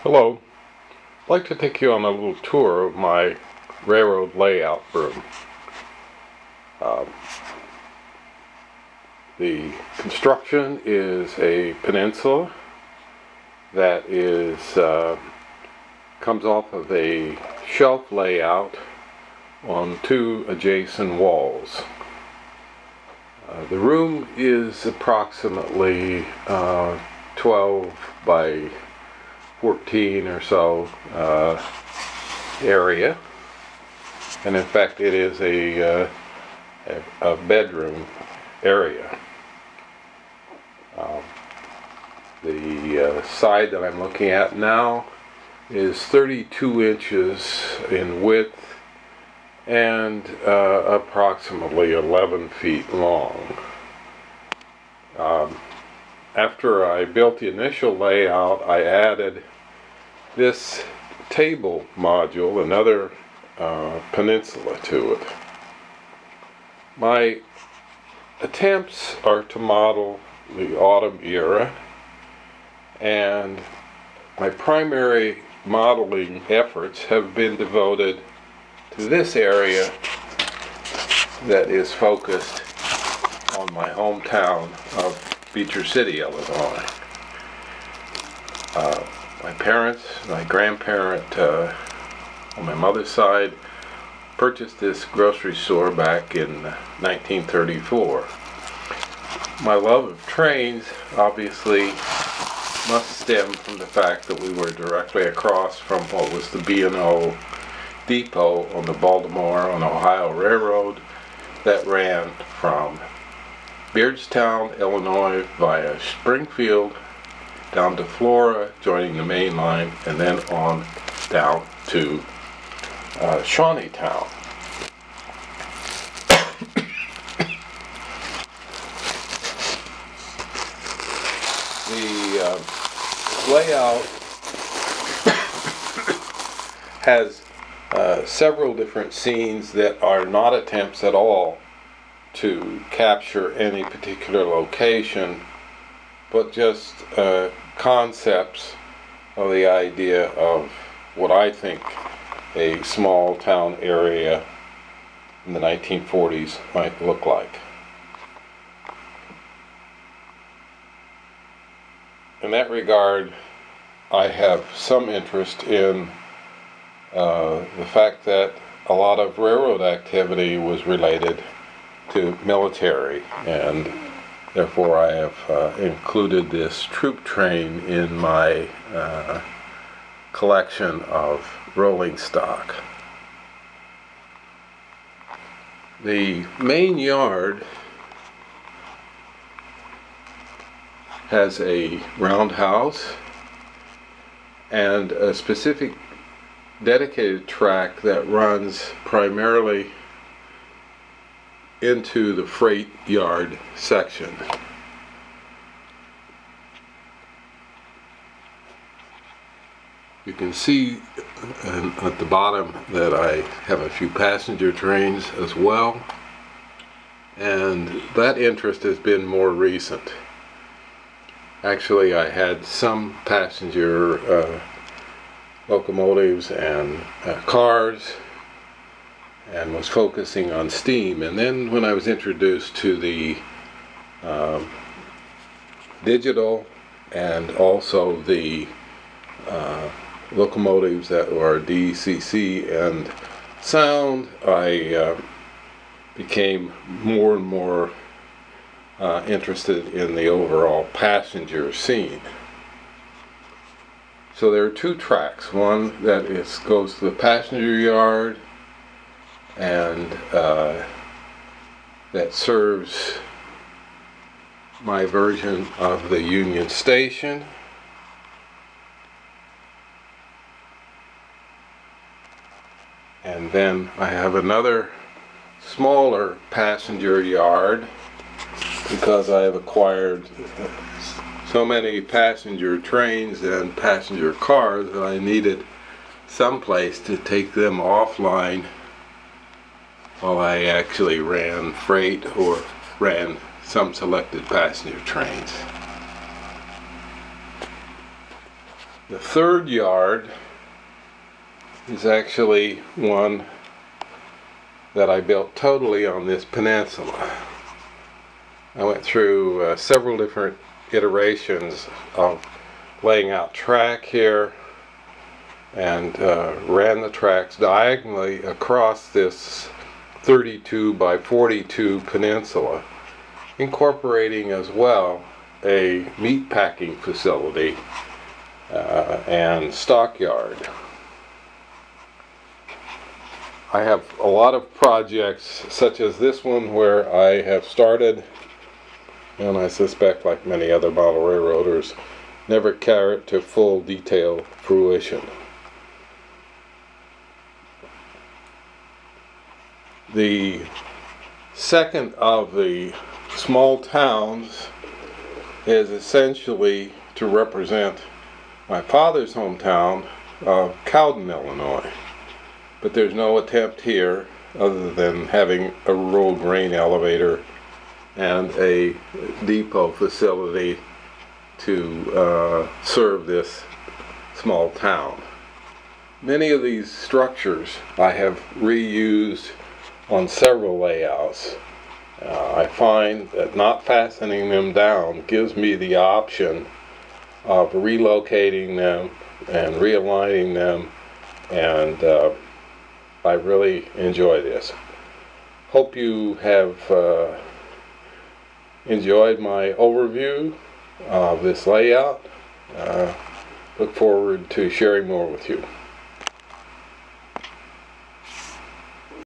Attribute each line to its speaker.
Speaker 1: Hello. I'd like to take you on a little tour of my railroad layout room. The construction is a peninsula that comes off of a shelf layout on two adjacent walls. The room is approximately 12 by 14 or so area, and in fact it is a bedroom area. The side that I'm looking at now is 32 inches in width and approximately 11 feet long. After I built the initial layout, I added this table module, another peninsula to it. My attempts are to model the autumn era, and my primary modeling efforts have been devoted to this area that is focused on my hometown of Beecher City, Illinois. My grandparent on my mother's side purchased this grocery store back in 1934. My love of trains obviously must stem from the fact that we were directly across from what was the B&O depot on the Baltimore and Ohio Railroad that ran from Beardstown, Illinois via Springfield down to Flora, joining the main line, and then on down to Shawneetown. The layout has several different scenes that are not attempts at all to capture any particular location, but just concepts of the idea of what I think a small town area in the 1940s might look like. In that regard, I have some interest in the fact that a lot of railroad activity was related to military, and therefore I have included this troop train in my collection of rolling stock. The main yard has a roundhouse and a specific dedicated track that runs primarily into the freight yard section. You can see at the bottom that I have a few passenger trains as well, and that interest has been more recent. Actually, I had some passenger locomotives and cars, and was focusing on steam. And then when I was introduced to the digital and also the locomotives that were DCC and sound, I became more and more interested in the overall passenger scene. So there are two tracks. One that goes to the passenger yard and that serves my version of the Union Station. And then I have another smaller passenger yard because I have acquired so many passenger trains and passenger cars that I needed some place to take them offline while I actually ran freight or ran some selected passenger trains. The third yard is actually one that I built totally on this peninsula. I went through several different iterations of laying out track here and ran the tracks diagonally across this 32 by 42 peninsula, incorporating as well a meat packing facility and stockyard. I have a lot of projects such as this one where I have started, and I suspect like many other model railroaders, never carry it to full detail fruition. The second of the small towns is essentially to represent my father's hometown of Cowden, Illinois. But there's no attempt here other than having a rural grain elevator and a depot facility to serve this small town. Many of these structures I have reused on several layouts. I find that not fastening them down gives me the option of relocating them and realigning them, and I really enjoy this. Hope you have enjoyed my overview of this layout. Look forward to sharing more with you.